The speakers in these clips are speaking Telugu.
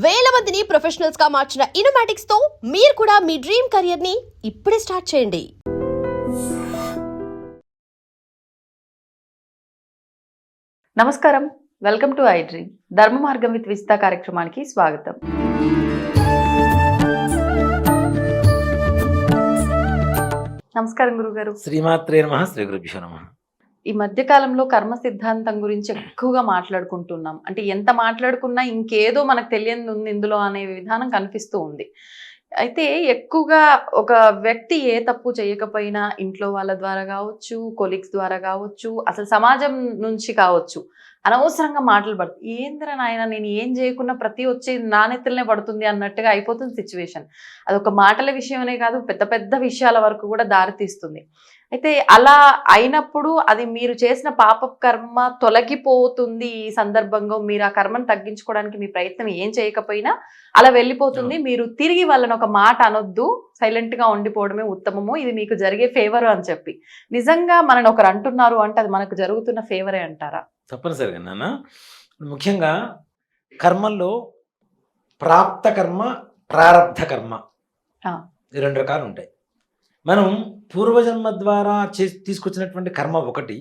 వేల మందిని ప్రొఫెషనల్స్ గా మార్చిన ఇనోమాటిక్స్ తో మీరు కూడా మీ డ్రీమ్ కెరియర్ ని ఇప్పుడే స్టార్ట్ చేయండి. నమస్కారం, వెల్కమ్ టు ఐ డ్రీమ్. ధర్మ మార్గం విత్ విజిత కార్యక్రమానికి స్వాగతం. నమస్కారం గురుగారు. శ్రీమాత్రే నమః. శ్రీ గురుభ్యో నమః. ఈ మధ్య కాలంలో కర్మ సిద్ధాంతం గురించి ఎక్కువగా మాట్లాడుకుంటున్నాం. అంటే ఎంత మాట్లాడుకున్నా ఇంకేదో మనకు తెలియని ఉంది ఇందులో అనే విధానం కనిపిస్తూ ఉంది. అయితే ఎక్కువగా ఒక వ్యక్తి ఏ తప్పు చేయకపోయినా ఇంట్లో వాళ్ళ ద్వారా కావచ్చు, కొలీగ్స్ ద్వారా కావచ్చు, అసలు సమాజం నుంచి కావచ్చు, అనవసరంగా మాటలు పడుతుంది. ఏందిరా నాయన, నేను ఏం చేయకున్నా ప్రతి వచ్చి నా నెత్తులనే పడుతుంది అన్నట్టుగా అయిపోతుంది సిచ్యువేషన్. అదొక మాటల విషయమనే కాదు, పెద్ద పెద్ద విషయాల వరకు కూడా దారితీస్తుంది. అయితే అలా అయినప్పుడు అది మీరు చేసిన పాప కర్మ తొలగిపోతుంది. ఈ సందర్భంగా మీరు ఆ కర్మను తగ్గించుకోవడానికి మీ ప్రయత్నం ఏం చేయకపోయినా అలా వెళ్ళిపోతుంది. మీరు తిరిగి వాళ్ళని ఒక మాట అనొద్దు, సైలెంట్ గా ఉండిపోవడమే ఉత్తమము, ఇది మీకు జరిగే ఫేవర్ అని చెప్పి. నిజంగా మనని ఒకరు అంటున్నారు అంటే అది మనకు జరుగుతున్న ఫేవరే అంటారా? తప్పనిసరిగా నాన్న. ముఖ్యంగా కర్మల్లో ప్రాప్త కర్మ, ప్రారబ్ధ కర్మ, ఈ రెండు రకాలు ఉంటాయి. మనం పూర్వజన్మ ద్వారా తీసుకొచ్చినటువంటి కర్మ ఒకటి,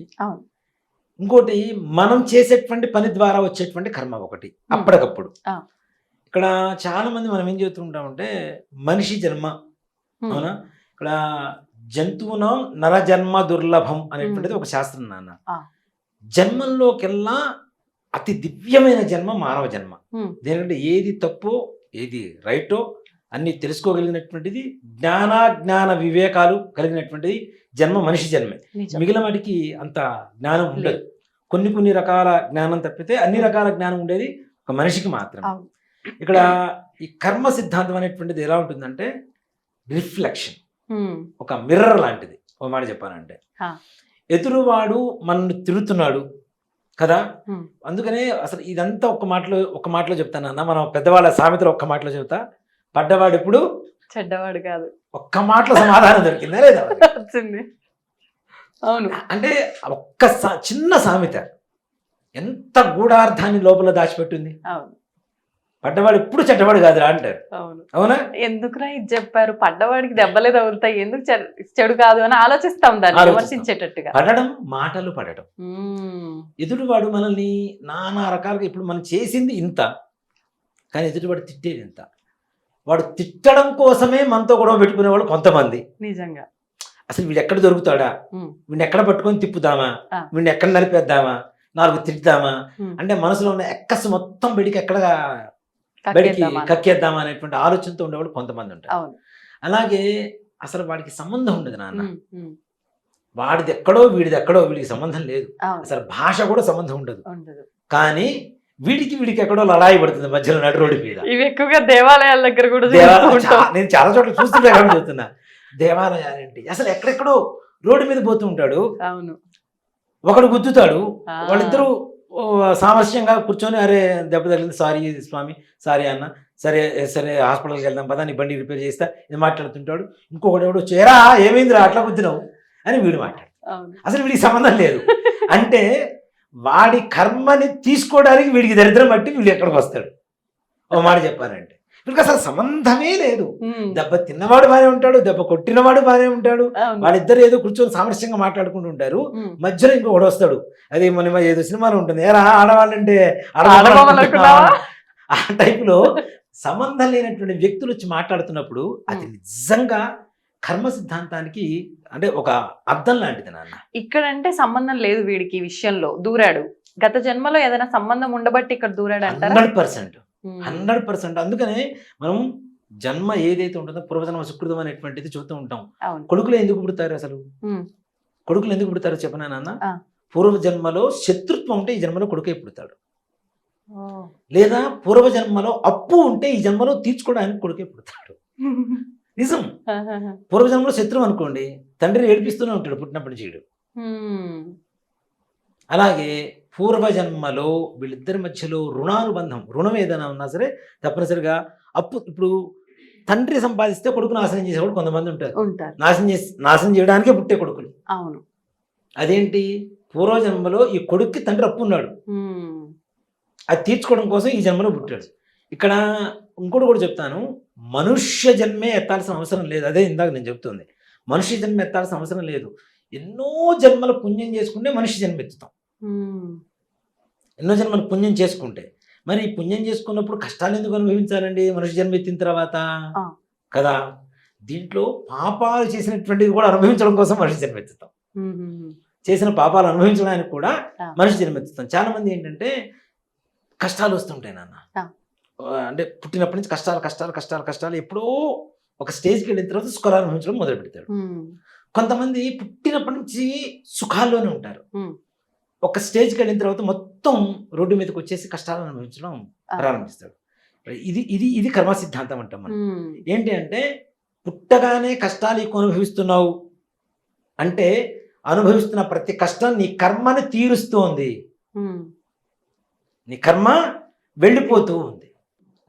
ఇంకోటి మనం చేసేటువంటి పని ద్వారా వచ్చేటువంటి కర్మ ఒకటి. అప్పటికప్పుడు ఇక్కడ చాలా మంది మనం ఏం చేస్తుంటామంటే మనిషి జన్మ, అవునా, ఇక్కడ జంతువునం నరజన్మ దుర్లభం అనేటువంటిది ఒక శాస్త్రం నాన్న. జన్మంలోకెల్లా అతి దివ్యమైన జన్మ మానవ జన్మ. దేనికంటే ఏది తప్పో ఏది రైటో అన్ని తెలుసుకోగలిగినటువంటిది, జ్ఞాన వివేకాలు కలిగినటువంటిది జన్మ మనిషి జన్మే. మిగిలిన వాటికి అంత జ్ఞానం ఉండదు. కొన్ని రకాల జ్ఞానం తప్పితే అన్ని రకాల జ్ఞానం ఉండేది ఒక మనిషికి మాత్రమే. ఇక్కడ ఈ కర్మ సిద్ధాంతం అనేటువంటిది ఎలా ఉంటుందంటే రిఫ్లెక్షన్, ఒక మిర్రర్ లాంటిది. ఒక మాట చెప్పాలంటే ఎదురువాడు మనల్ని తిరుగుతున్నాడు కదా, అందుకనే అసలు ఇదంతా ఒక మాటలో చెప్తాను అన్న. మనం పెద్దవాళ్ళ సామెతలు ఒక్క మాటలో చెబుతా, పడ్డవాడు ఇప్పుడు చెడ్డవాడు కాదు. ఒక్క మాటలో సమాధానం దొరికిందా లేదా? వచ్చింది. అవును, అంటే ఒక్క చిన్న సామెత ఎంత గూఢార్థాన్ని లోపల దాచిపెట్టింది. అవును, పడ్డవాడు ఇప్పుడు చెడ్డవాడు కాదురా అంటారు. అవును, అవునా? ఎందుకురా ఇది చెప్పారు, పడ్డవాడికి దెబ్బలే తగులుతాయి, ఎందుకు చెడు కాదు అని ఆలోచిస్తాం, దాన్ని విమర్శించేటట్టుగా. పడడం, మాటలు పడడం. ఎదుటివాడు మనల్ని నానా రకాలుగా, ఇప్పుడు మనం చేసింది ఇంత, కానీ ఎదుటివాడు తిట్టేది ఇంత. వాడు తిట్టడం కోసమే మనతో గొడవ పెట్టుకునేవాళ్ళు కొంతమంది. నిజంగా అసలు వీడు ఎక్కడ దొరుకుతాడా, వీడిని ఎక్కడ పట్టుకొని తిప్పుదామా, వీడిని ఎక్కడ నలిపేద్దామా, నాలుగు తిట్టుదామా అంటే మనసులో ఉన్న ఎక్కసు మొత్తం బయటికి ఎక్కడ కక్కేద్దామా అనేటువంటి ఆలోచనతో ఉండేవాళ్ళు కొంతమంది ఉంటారు. అలాగే అసలు వాడికి సంబంధం ఉండదు నాన్న. వాడిది ఎక్కడో వీడిది ఎక్కడో, వీడికి సంబంధం లేదు. అసలు భాష కూడా సంబంధం ఉండదు. కానీ వీడికి ఎక్కడో లడాయి పడుతుంది మధ్యలో నడు రోడ్డు మీద. ఇవి ఎక్కువగా దేవాలయాల దగ్గర కూడా నేను చాలా చోట్ల చూస్తుంటే చెప్తున్నా. దేవాలయాలేంటి, అసలు ఎక్కడెక్కడో రోడ్డు మీద పోతూ ఉంటాడు, ఒకడు గుద్దుతాడు, వాళ్ళిద్దరూ సామరస్యంగా కూర్చొని అరే దెబ్బ తగిలింది, సారీ స్వామి, సారీ అన్న, సరే సరే హాస్పిటల్కి వెళ్దాం పదా, నీ బండి రిపేర్ చేస్తా, ఇది మాట్లాడుతుంటాడు. ఇంకొకటి ఎవడో చేరా ఏమైందిరా అట్లా గుద్దినావు అని వీడు మాట్లాడు. అసలు వీడికి సంబంధం లేదు. అంటే వాడి కర్మని తీసుకోవడానికి వీడికి దరిద్రం బట్టి వీడు ఎక్కడికి వస్తాడు. ఓ మాట చెప్పారంటే వీడికి అసలు సంబంధమే లేదు. దెబ్బ తిన్నవాడు బాగానే ఉంటాడు, దెబ్బ కొట్టినవాడు బాగానే ఉంటాడు, వాళ్ళిద్దరు ఏదో కూర్చొని సామరస్యంగా మాట్లాడుకుంటూ ఉంటారు. మధ్యలో ఇంకొకటి వస్తాడు, అది మన ఏదో సినిమాలో ఉంటుంది, ఏరా ఆడవాళ్ళంటే ఆ టైపులో సంబంధం లేనటువంటి వ్యక్తులు వచ్చి మాట్లాడుతున్నప్పుడు అది నిజంగా కర్మ సిద్ధాంతానికి అంటే ఒక అర్థం లాంటిది నాన్న. ఇక్కడంటే సంబంధం లేదు వీడికి, ఈ విషయంలో దూరాడు. గత జన్మలో ఏదైనా సంబంధం ఉండబట్టి ఇక్కడ దూరాడు అంటారా? 100%. అందుకనే మనం జన్మ ఏదైతే ఉంటుందో పూర్వజన్మ సుకృతం అనేటువంటిది చూస్తూ ఉంటాం. కొడుకులు ఎందుకు పుడతారు, అసలు కొడుకులు ఎందుకు పుడతారో చెప్పనా నాన్న? పూర్వజన్మలో శత్రుత్వం ఉంటే ఈ జన్మలో కొడుకే పుడతాడు, లేదా పూర్వజన్మలో అప్పు ఉంటే ఈ జన్మలో తీర్చుకోవడానికి కొడుకే పుడతాడు. నిజం. పూర్వజన్మలో శత్రువు అనుకోండి, తండ్రిని ఏడిపిస్తూనే ఉంటాడు పుట్టినప్పటి చేయడు. అలాగే పూర్వజన్మలో వీళ్ళిద్దరి మధ్యలో రుణానుబంధం, రుణం ఏదైనా ఉన్నా సరే తప్పనిసరిగా అప్పు. ఇప్పుడు తండ్రి సంపాదిస్తే కొడుకు నాశనం చేసేవాడు కొంతమంది ఉంటారు, నాశనం చేయడానికే పుట్టే కొడుకులు. అవును, అదేంటి, పూర్వజన్మలో ఈ కొడుక్కి తండ్రి అప్పు ఉన్నాడు, అది తీర్చుకోవడం కోసం ఈ జన్మలో పుట్టాడు. ఇక్కడ ఇంకోటి కూడా చెప్తాను, మనుష్య జన్మే ఎత్తాల్సిన అవసరం లేదు. అదే ఇందాక నేను చెప్తుంది, మనుష్య జన్మ ఎత్తాల్సిన అవసరం లేదు. ఎన్నో జన్మల పుణ్యం చేసుకుంటే మనిషి జన్మ ఎత్తుతాం. ఎన్నో జన్మల పుణ్యం చేసుకుంటే. మరి ఈ పుణ్యం చేసుకున్నప్పుడు కష్టాలు ఎందుకు అనుభవించాలండి మనిషి జన్మ ఎత్తిన తర్వాత? కదా, దీంట్లో పాపాలు చేసినటువంటిది కూడా అనుభవించడం కోసం మనిషి జన్మ ఎత్తుతాం. చేసిన పాపాలు అనుభవించడానికి కూడా మనిషి జన్మ ఎత్తుతాం. చాలా మంది ఏంటంటే కష్టాలు వస్తుంటాయి నాన్న, అంటే పుట్టినప్పటి నుంచి కష్టాలు కష్టాలు కష్టాలు కష్టాలు, ఎప్పుడో ఒక స్టేజ్కి వెళ్ళిన తర్వాత సుఖాలు అనుభవించడం మొదలు పెడతాడు. కొంతమంది పుట్టినప్పటి నుంచి సుఖాల్లోనే ఉంటారు, ఒక స్టేజ్కి వెళ్ళిన తర్వాత మొత్తం రోడ్డు మీదకి వచ్చేసి కష్టాలను అనుభవించడం ప్రారంభిస్తాడు. ఇది ఇది ఇది కర్మ సిద్ధాంతం అంటాం మనం. ఏంటి అంటే పుట్టగానే కష్టాలు ఎక్కువ అనుభవిస్తున్నావు అంటే అనుభవిస్తున్న ప్రతి కష్టం నీ కర్మని తీరుస్తోంది, నీ కర్మ వెళ్ళిపోతూ ఉంది,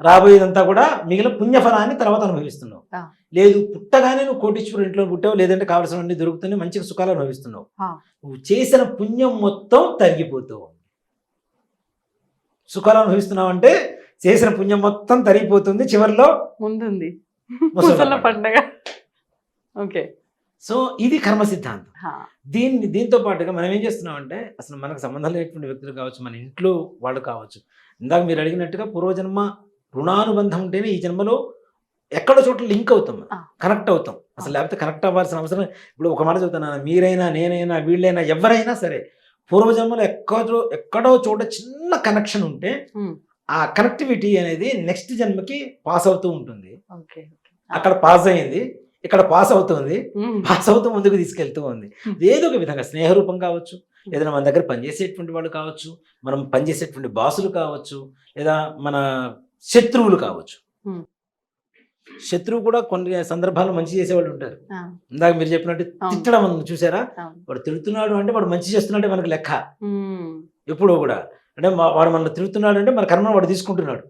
రాబోయేదంతా కూడా మిగిలిన పుణ్యఫలాన్ని తర్వాత అనుభవిస్తున్నావు. లేదు, పుట్టగానే నువ్వు కోటీశ్వరుడు ఇంట్లో పుట్టావు, లేదంటే కావాల్సినవన్నీ దొరుకుతున్నాయి, మంచిగా సుఖాలు అనుభవిస్తున్నావు, నువ్వు చేసిన పుణ్యం మొత్తం తరిగిపోతూ ఉంది. సుఖాలు అనుభవిస్తున్నావు అంటే చేసిన పుణ్యం మొత్తం తరిగిపోతుంది, చివరిలో ముందుంది ముసలి పండగ. ఓకే, సో ఇది కర్మ సిద్ధాంతం. దీంతో పాటుగా మనం ఏం చేస్తున్నాం అంటే అసలు మనకు సంబంధం లేనటువంటి వ్యక్తులు కావచ్చు, మన ఇంట్లో వాళ్ళు కావచ్చు, ఇందాక మీరు అడిగినట్టుగా పూర్వజన్మ రుణానుబంధం ఉంటేనే ఈ జన్మలో ఎక్కడో చోట్ల లింక్ అవుతాం, కనెక్ట్ అవుతాం. అసలు లేకపోతే కనెక్ట్ అవ్వాల్సిన అవసరం. ఇప్పుడు ఒక మాట చెబుతాను, మీరైనా నేనైనా వీళ్ళైనా ఎవరైనా సరే పూర్వజన్మలో ఎక్కడో చోట చిన్న కనెక్షన్ ఉంటే ఆ కనెక్టివిటీ అనేది నెక్స్ట్ జన్మకి పాస్ అవుతూ ఉంటుంది. అక్కడ పాస్ అయింది, ఇక్కడ పాస్ అవుతుంది, పాస్ అవుతూ ముందుకు తీసుకెళ్తూ ఉంది. ఏదో ఒక విధంగా స్నేహరూపం కావచ్చు, ఏదైనా మన దగ్గర పనిచేసేటువంటి వాళ్ళు కావచ్చు, మనం పనిచేసేటువంటి బాసులు కావచ్చు, లేదా మన శత్రువులు కావచ్చు. శత్రువు కూడా కొన్ని సందర్భాల్లో మంచి చేసేవాళ్ళు ఉంటారు. ఇందాక మీరు చెప్పినట్టు తిట్టడం చూసారా, వాడు తిడుతున్నాడు అంటే వాడు మంచి చేస్తున్నాడే మనకు లెక్క ఎప్పుడూ కూడా. అంటే వాడు మనల్ని తిడుతున్నాడు అంటే మన కర్మను వాడు తీసుకుంటున్నాడు,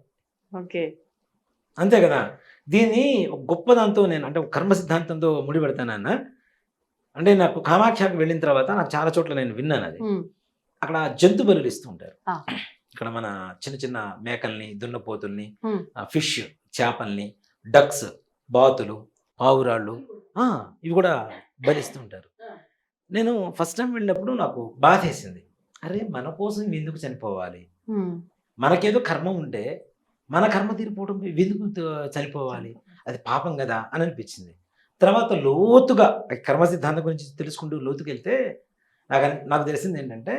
అంతే కదా. దీన్ని ఒక గొప్ప దాంతో నేను అంటే కర్మ సిద్ధాంతంతో ముడిపెడతానన్న. అంటే నాకు కామాఖ్యకి వెళ్ళిన తర్వాత నాకు చాలా చోట్ల నేను విన్నాను అది. అక్కడ జంతు బలులు ఇస్తూ ఉంటారు. ఇక్కడ మన చిన్న చిన్న మేకల్ని, దున్నపోతుల్ని, ఫిష్ చేపల్ని, డక్స్, బాతులు, పావురాళ్ళు, ఇవి కూడా బలిస్తూ ఉంటారు. నేను ఫస్ట్ టైం వెళ్ళినప్పుడు నాకు బాధ వేసింది. అరే మన కోసం ఎందుకు చనిపోవాలి, మనకేదో కర్మ ఉంటే మన కర్మ తీరిపోవడం ఎందుకు చనిపోవాలి, అది పాపం కదా అని అనిపించింది. తర్వాత లోతుగా కర్మ సిద్ధాంతం గురించి తెలుసుకుంటూ లోతుకి వెళ్తే నాకు తెలిసింది ఏంటంటే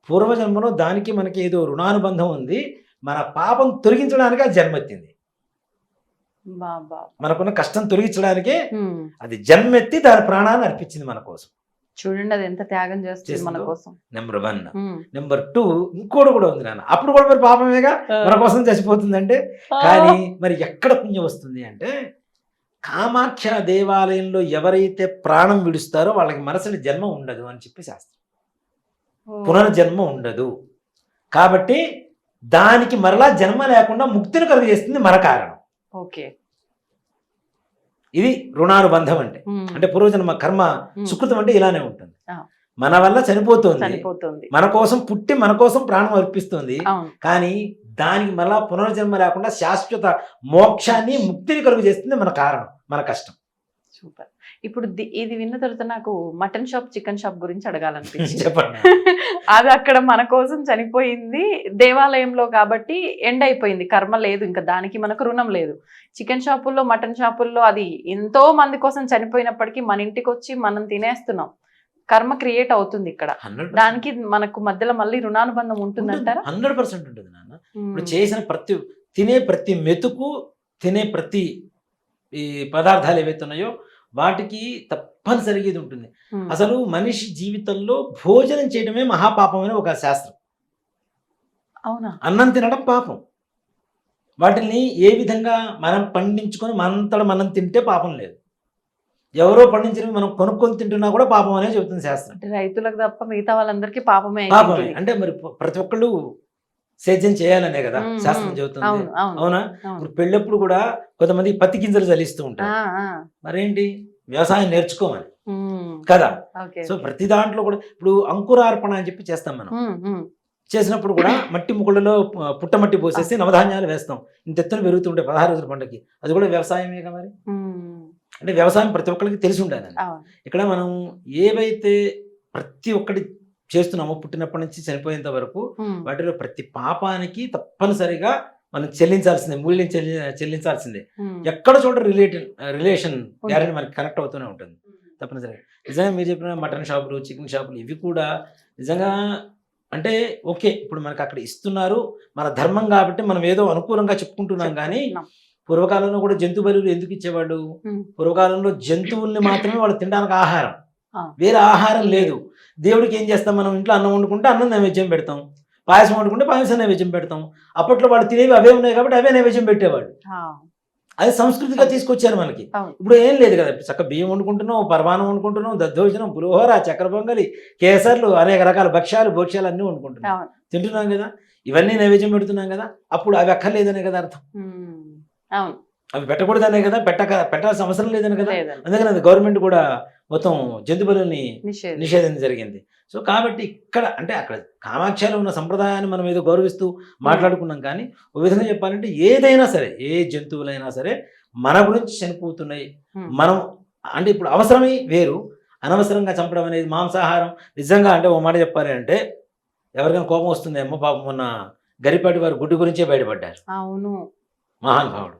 పూర్వజన్మలో దానికి మనకి ఏదో రుణానుబంధం ఉంది, మన పాపం తొలగించడానికి అది జన్మెత్తింది. మనకున్న కష్టం తొలగించడానికి అది జన్మెత్తి దాని ప్రాణాన్ని అర్పించింది మన కోసం. చూడండి అది ఎంత త్యాగం చేస్తుంది మన కోసం. నెంబర్ 1. నెంబర్ 2 ఇంకోటి కూడా ఉంది నాన్న, అప్పుడు కూడా మరి పాపమేగా మన కోసం చచ్చిపోతుందంటే. కానీ మరి ఎక్కడ పుణ్యం వస్తుంది అంటే కామాఖ్య దేవాలయంలో ఎవరైతే ప్రాణం విడుస్తారో వాళ్ళకి మరుసటి జన్మ ఉండదు అని చెప్పి శాస్త్రం. పునర్జన్మ ఉండదు కాబట్టి దానికి మరలా జన్మ లేకుండా ముక్తిని కలుగజేస్తుంది మన కారణం. ఓకే, ఇది రుణానుబంధం అంటే. అంటే పూర్వజన్మ కర్మ సుకృతం అంటే ఇలానే ఉంటుంది. మన వల్ల చనిపోతుంది, మన కోసం పుట్టి మన కోసం ప్రాణం అర్పిస్తుంది, కానీ దానికి మళ్ళా పునర్జన్మ లేకుండా శాశ్వత మోక్షాన్ని, ముక్తిని కలుగు చేస్తుంది మన కారణం, మన కష్టం. సూపర్. ఇప్పుడు ఇది విన్న తర్వాత నాకు మటన్ షాప్, చికెన్ షాప్ గురించి అడగాలనిపించింది. చెప్పండి. అది అక్కడ మన కోసం చనిపోయింది దేవాలయంలో కాబట్టి ఎండ్ అయిపోయింది, కర్మ లేదు, ఇంకా దానికి మనకు రుణం లేదు. చికెన్ షాపుల్లో, మటన్ షాపుల్లో అది ఎంతో మంది కోసం చనిపోయినప్పటికీ మన ఇంటికి వచ్చి మనం తినేస్తున్నాం, కర్మ క్రియేట్ అవుతుంది ఇక్కడ. దానికి మనకు మధ్యలో మళ్ళీ రుణానుబంధం ఉంటుందంటారా? 100% ఉంటుంది నాన్న. ఇప్పుడు చేసిన తినే ప్రతి మెతుకు, తినే ప్రతి ఈ పదార్థాలు ఏవైతే ఉన్నాయో వాటికి తప్పనిసరిగా ఇది ఉంటుంది. అసలు మనిషి జీవితంలో భోజనం చేయడమే మహాపాపం అని ఒక శాస్త్రం. అవునా? అన్నం తినడం పాపం. వాటిని ఏ విధంగా మనం పండించుకొని మనంతట మనం తింటే పాపం లేదు, ఎవరో పండించినవి మనం కొనుక్కొని తింటున్నా కూడా పాపం అనే చెబుతుంది శాస్త్రం. రైతులకు తప్ప మిగతా వాళ్ళందరికీ పాపమే. అంటే మరి ప్రతి ఒక్కళ్ళు సేద్యం చేయాలనే కదా శాస్త్రం చెబుతుంది. అవునా? ఇప్పుడు పెళ్ళప్పుడు కూడా కొంతమంది పత్తి గింజలు చలిస్తూ ఉంటారు, మరేంటి వ్యవసాయం చేసినప్పుడు కూడా మట్టి ముక్కలలో పుట్టమట్టి పోసేసి నవధాన్యాలు వేస్తాం. ఇంత ఎత్తున పెరుగుతుంటాయి 16 రోజుల పండుగకి. అది కూడా వ్యవసాయమే కదా మరి. అంటే వ్యవసాయం ప్రతి ఒక్కరికి తెలిసి ఉండాలి. ఇక్కడ మనం ఏవైతే ప్రతి ఒక్కటి చేస్తున్నామో పుట్టినప్పటి నుంచి చనిపోయేంత వరకు వాటిలో ప్రతి పాపానికి తప్పనిసరిగా మనం చెల్లించాల్సిందే, మూల్యం చెల్లించాల్సిందే. ఎక్కడ చూడ రిలేషన్ గ్యారెంటీ మనకి కనెక్ట్ అవుతూనే ఉంటుంది తప్పనిసరిగా. నిజంగా మీరు చెప్పిన మటన్ షాపులు, చికెన్ షాపులు ఇవి కూడా నిజంగా అంటే ఓకే, ఇప్పుడు మనకు అక్కడ ఇస్తున్నారు, మన ధర్మం కాబట్టి మనం ఏదో అనుకూలంగా చెప్పుకుంటున్నాం. కానీ పూర్వకాలంలో కూడా జంతు బలులు ఎందుకు ఇచ్చేవాళ్ళు? పూర్వకాలంలో జంతువుల్ని మాత్రమే వాళ్ళు తినడానికి ఆహారం, వేరే ఆహారం లేదు. దేవుడికి ఏం చేస్తాం, మనం ఇంట్లో అన్నం వండుకుంటే అన్నం నైవేద్యం పెడతాం, పాయసం వండుకుంటే పాయసం నైవేద్యం పెడతాం. అప్పట్లో వాళ్ళు తినేవి అవే ఉన్నాయి కాబట్టి అవే నైవేద్యం పెట్టేవాళ్ళు. అది సంస్కృతిగా తీసుకొచ్చారు మనకి. ఇప్పుడు ఏం లేదు కదా, చక్క బియ్యం వండుకుంటున్నాం, పరమాణం వండుకుంటున్నాం, దద్దోజనం, పులిహోర, చక్కెర పొంగలి, కేసర్లు, అనేక రకాల భక్ష్యాలు భోక్ష్యాలు అన్నీ వండుకుంటున్నాం, తింటున్నాం కదా. ఇవన్నీ నైవేద్యం పెడుతున్నాం కదా. అప్పుడు అవి అక్కర్లేదనే కదా అర్థం. అవి పెట్టకూడదనే కదా, పెట్టాల్సిన అవసరం లేదని కదా. అందుకని అది గవర్నమెంట్ కూడా మొత్తం జంతు బలుల్ని నిషేధం జరిగింది. సో కాబట్టి ఇక్కడ అంటే అక్కడ కామాఖ్యలో ఉన్న సంప్రదాయాన్ని మనం ఏదో గౌరవిస్తూ మాట్లాడుకున్నాం. కానీ ఒక విధంగా చెప్పాలంటే ఏదైనా సరే, ఏ జంతువులైనా సరే మన గురించి చనిపోతున్నాయి. మనం అంటే ఇప్పుడు అవసరమే వేరు, అనవసరంగా చంపడం అనేది మాంసాహారం. నిజంగా అంటే ఓ మాట చెప్పాలి అంటే ఎవరికైనా కోపం వస్తుంది. అమ్మ పాపం మొన్న గరిపాటి వారు గుడ్డు గురించే బయటపడ్డారు. అవును, మహానుభావుడు.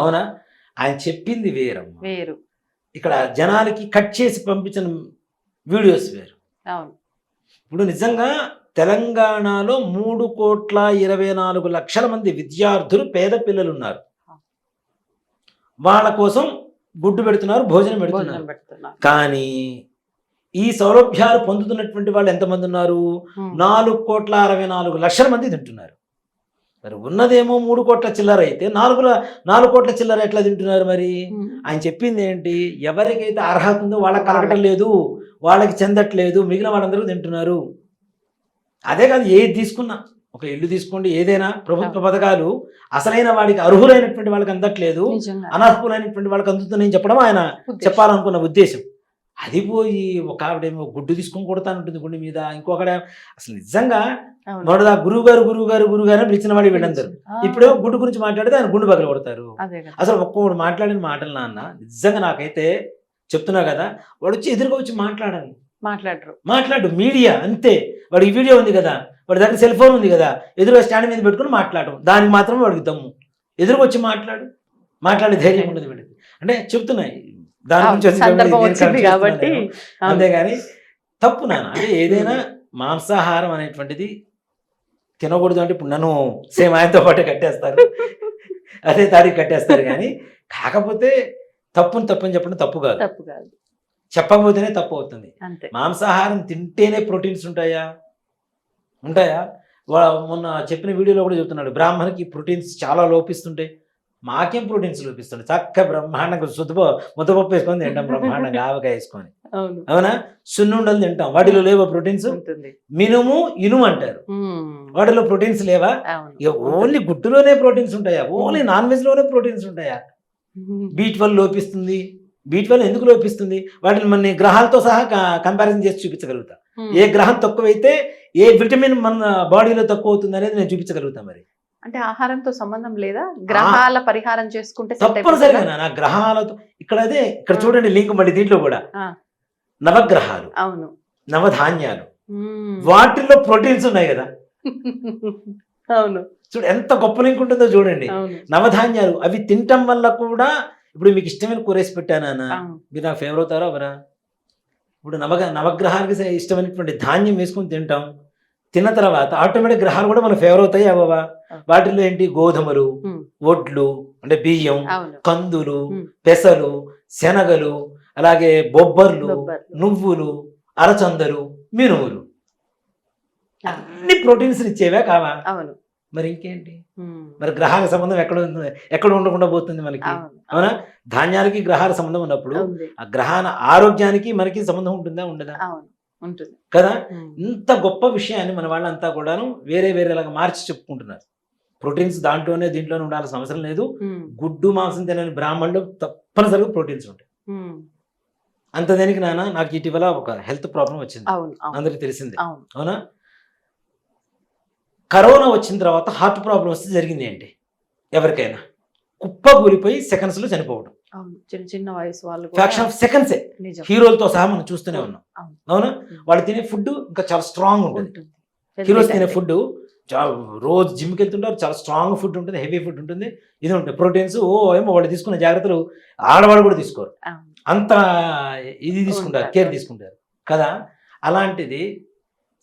అవునా, ఆయన చెప్పింది వేరు, ఇక్కడ జనాలకి కట్ చేసి పంపించిన వీడియోస్ వేరు. ఇప్పుడు నిజంగా తెలంగాణలో 3,24,00,000 మంది విద్యార్థులు, పేద పిల్లలు ఉన్నారు. వాళ్ళ కోసం గుడ్డు పెడుతున్నారు, భోజనం పెడుతున్నారు. కానీ ఈ సౌలభ్యాలు పొందుతున్నటువంటి వాళ్ళు ఎంతమంది ఉన్నారు? 4,64,00,000 మంది తింటున్నారు. మరి ఉన్నదేమో 3 కోట్ల చిల్లర అయితే 4 కోట్ల చిల్లర ఎట్లా తింటున్నారు మరి? ఆయన చెప్పింది ఏంటి? ఎవరికైతే అర్హత ఉందో వాళ్ళకి కలగటం లేదు, వాళ్ళకి చెందట్లేదు, మిగిలిన వాళ్ళందరూ తింటున్నారు. అదే కాదు, ఏది తీసుకున్నా, ఒక ఇల్లు తీసుకోండి, ఏదైనా ప్రభుత్వ పథకాలు అసలైన వాడికి అర్హులైనటువంటి వాళ్ళకి అందట్లేదు, అనర్హులైనటువంటి వాళ్ళకి అందుతుందని చెప్పడం ఆయన చెప్పాలనుకున్న ఉద్దేశం. అది పోయి ఒక ఆవిడేమో గుడ్డు తీసుకొని కొడతానుంటుంది గుండె మీద, ఇంకొకడ అసలు నిజంగా మొదట గురువు గారు పిలిచిన వాడి వీళ్ళందరూ ఇప్పుడే గుడ్డు గురించి మాట్లాడితే ఆయన గుండు పగల కొడతారు. అసలు ఒక్కొక్కడు మాట్లాడిన మాటలు నాన్న నిజంగా నాకైతే చెప్తున్నా కదా, వాడు వచ్చి ఎదురుగా వచ్చి మాట్లాడు మీడియా అంతే. వాడికి వీడియో ఉంది కదా, వాడి దగ్గర సెల్ ఫోన్ ఉంది కదా, ఎదురుగా స్టాండ్ మీద పెట్టుకుని మాట్లాడడం, దానికి మాత్రమే వాడికి దమ్ము. ఎదురుగా వచ్చి మాట్లాడే ధైర్యం ఉండదు వీడికి. అంటే చెప్తున్నాయి దాని గురించి కాబట్టి. అంతేగాని తప్పు నాన్న. అంటే ఏదైనా మాంసాహారం అనేటువంటిది తినకూడదు అంటే ఇప్పుడు నన్ను సేమ్ ఆయనతో పాటు కట్టేస్తారు, అదే తారీఖు కట్టేస్తారు. కానీ కాకపోతే తప్పుని చెప్పడం తప్పు కాదు, చెప్పకపోతేనే తప్పు అవుతుంది. మాంసాహారం తింటేనే ప్రోటీన్స్ ఉంటాయా? మొన్న చెప్పిన వీడియోలో కూడా చెప్తున్నాడు, బ్రాహ్మణికి ప్రోటీన్స్ చాలా లోపిస్తుంటాయి. మాకేం ప్రోటీన్స్ లోపిస్తుండే, చక్క బ్రహ్మాండంగా ముద్దపప్పు వేసుకొని తింటాం, బ్రహ్మాండంగా ఆవకాయ వేసుకొని. అవునా, సున్నుండలు తింటాం, వాటిలో లేవా ప్రోటీన్స్? మినుము, ఇనుము అంటారు, వాటిలో ప్రోటీన్స్ లేవా? ఇక ఓన్లీ గుడ్డులోనే ప్రోటీన్స్ ఉంటాయా? ఓన్లీ నాన్ వెజ్ లోనే ప్రోటీన్స్ ఉంటాయా? B12 లోపిస్తుంది. B12 ఎందుకు లోపిస్తుంది? వాటిని మన గ్రహాలతో సహా కంపారిజన్ చేసి చూపించగలుగుతా. ఏ గ్రహం తక్కువైతే ఏ విటమిన్ మన బాడీలో తక్కువ అవుతుంది అనేది నేను చూపించగలుగుతా. మరి అంటే ఆహారంతో సంబంధం లేదా? గ్రహాల పరిహారం చేసుకుంటే తప్పనిసరిగా నా గ్రహాలతో ఇక్కడ చూడండి లింక్ మళ్ళీ దీంట్లో కూడా నవగ్రహాలు, అవును, నవధాన్యాలు, వాటిల్లో ప్రోటీన్స్ ఉన్నాయి కదా. అవును, చూడు ఎంత గొప్ప లింక్ ఉంటుందో చూడండి. నవధాన్యాలు అవి తినటం వల్ల కూడా, ఇప్పుడు మీకు ఇష్టమైన కూరేసి పెట్టానా, మీరు నాకు ఫేవర్ అవుతారా అవరా? ఇప్పుడు నవగ్రహాలకి ఇష్టమైనటువంటి ధాన్యం వేసుకొని తింటాం, తిన్న తర్వాత ఆటోమేటిక్ గ్రహాలు కూడా మనకు ఫేవర్ అవుతాయి అవ్వవా? వాటిల్లో ఏంటి? గోధుమలు, వడ్లు అంటే బియ్యం, కందులు, పెసలు, శనగలు, అలాగే బొబ్బర్లు, నువ్వులు, అరచందలు, మినుములు, అన్ని ప్రోటీన్స్ ఇచ్చేవే కావా? మరి ఇంకేంటి? మరి గ్రహాల సంబంధం ఎక్కడ ఉండకుండా పోతుంది మనకి? అవునా, ధాన్యాలకి గ్రహాల సంబంధం ఉన్నప్పుడు ఆ గ్రహాల ఆరోగ్యానికి మనకి సంబంధం ఉంటుందా? ఉండదా? ఉంటుంది కదా. ఇంత గొప్ప విషయాన్ని మన వాళ్ళంతా కూడాను వేరేలాగా మార్చి చెప్పుకుంటున్నారు. ప్రోటీన్స్ దీంట్లోనే ఉండాల్సిన అవసరం లేదు. గుడ్డు మాంసం తినని బ్రాహ్మణులు తప్పనిసరిగా ప్రోటీన్స్ ఉంటాయి. అంత దేనికి నాన్న, నాకు ఇటీవల ఒక హెల్త్ ప్రాబ్లం వచ్చింది, అందరికి తెలిసిందే. అవునా, కరోనా వచ్చిన తర్వాత హార్ట్ ప్రాబ్లం వస్తే జరిగింది ఏంటి ఎవరికైనా కుప్ప కూలిపోయి సెకండ్స్లో చనిపోవడం. అవును, చిన్న చిన్న వయసు వాళ్ళు ఫ్రాక్షన్ ఆఫ్ సెకండ్సే నిజం. హీరోలతో సహా మనం చూస్తూనే ఉన్నాం. అవును. అవునా? వాళ్ళు తినే ఫుడ్ ఇంకా చాలా స్ట్రాంగ్ ఉంటుంది. ఉంటుంది. హీరోస్ తినే ఫుడ్ రోజు జిమ్కి వెళ్తుంటారు, చాలా స్ట్రాంగ్ ఫుడ్ ఉంటుంది, హెవీ ఫుడ్ ఉంటుంది, ఇది ఉంటుంది ప్రోటీన్స్. ఏమో వాళ్ళు తీసుకునే జాగ్రత్తలు ఆడవాళ్ళు కూడా తీసుకోరు, అవును. అంత ఇది తీసుకుంటారు, ఉంటారు. కేర్ తీసుకుంటారు కదా. అలాంటిది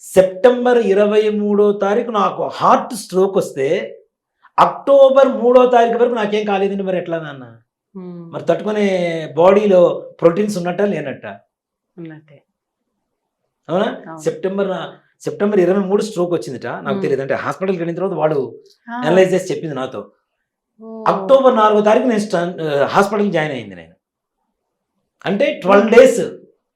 సెప్టెంబర్ 23వ తారీఖు నాకు హార్ట్ స్ట్రోక్ వస్తే అక్టోబర్ 3వ తారీఖు వరకు నాకేం కాలేదండి. మరి ఎట్లా నాన్న? మరి తట్టుకునే బాడీలో ప్రోటీన్స్ ఉన్నట్ట లేనట్ట? ఉన్నట్టే. అవునా? అవును. సెప్టెంబర్ 23 స్ట్రోక్ వచ్చిందిట, నాకు తెలియదు. అంటే హాస్పిటల్కి వెళ్ళిన తర్వాత వాడు ఆ. అనలైజ్ చేసి చెప్పింది నాతో. ఓ. అక్టోబర్ 4వ తారీఖు నేను హాస్పిటల్ జాయిన్ అయింది నేను. అంటే 12 days.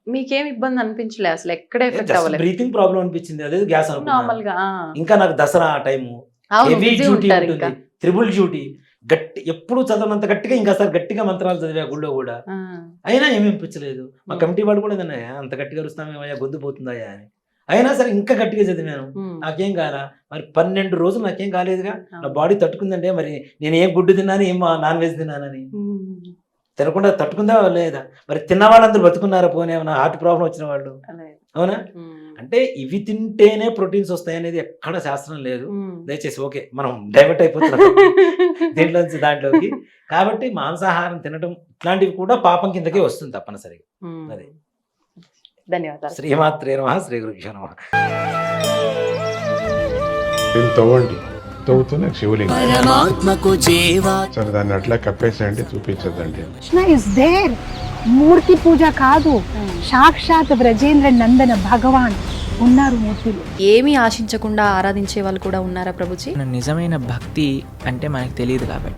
మీకేం ఇబ్బంది అనిపించలే అసలు? ఎక్కడ ఎఫెక్ట్ జస్ట్ అవ్వలేదు బ్రీతింగ్ ప్రాబ్లం అనిపించింది, అదే గ్యాస్ నార్మల్ అనుకున్నా. గా? ఇంకా నాకు దసరా ఆ టైము, అవును, హెవీ busy డ్యూటీ ఉంటారు ఉంటుంది, ఇంకా. త్రిబుల్ డ్యూటీ, గట్టి ఎప్పుడు చదవనంత గట్టిగా ఇంకా సార్ గట్టిగా మంత్రాలు చదివా గుళ్ళో కూడా, ఆ. అయినా ఏమీ అనిపించలేదు. మా కమిటీ వాళ్ళు కూడా ఏదన్నాయా అంత గట్టిగా అరుస్తామేమయ్యా గొంతు పోతుందయ్యా అని, అయినా సరే ఇంకా గట్టిగా చదివాను, నాకేం కాలా. మరి 12 రోజులు నాకేం కాలేదుగా, నా బాడీ తట్టుకుందంటే మరి నేను ఏం గుడ్డు తిన్నాను, ఏం నాన్ వెజ్ తిన్నానని. తినకుండా తట్టుకుందా లేదా? మరి తిన్న వాళ్ళందరూ బతుకున్నారా? పోనీ ఏమన్నా హార్ట్ ప్రాబ్లం వచ్చిన వాళ్ళు? అవునా? అంటే ఇవి తింటేనే ప్రోటీన్స్ వస్తాయి అనేది ఎక్కడ శాస్త్రం లేదు. దయచేసి ఓకే, మనం డైవర్ట్ అయిపోతున్నాం దీంట్లోంచి దాంట్లోకి. కాబట్టి మాంసాహారం తినడం ఇట్లాంటివి కూడా పాపం కిందకే వస్తుంది తప్పనిసరిగా. అది. ధన్యవాదాలు. శ్రీమాత్రే నమః, శ్రీ గురుభ్యో నమః. దీన్ని తవ్వండి, తవ్వుతూనే శివలింగం. పరమాత్మకు జీవా సరే దాన్ని అట్లా కప్పేసేయండి, చూపించదండి. Krishna is there. మూర్తి పూజ కాదు, సాక్షాత్ బ్రజేంద్ర నందన భగవాన్ ఉన్నారు మూర్తిలో. ఏమీ ఆశించకుండా ఆరాధించే వాళ్ళు కూడా ఉన్నారా ప్రభుజీ? నిజమైన భక్తి అంటే మనకు తెలియదు కాబట్టి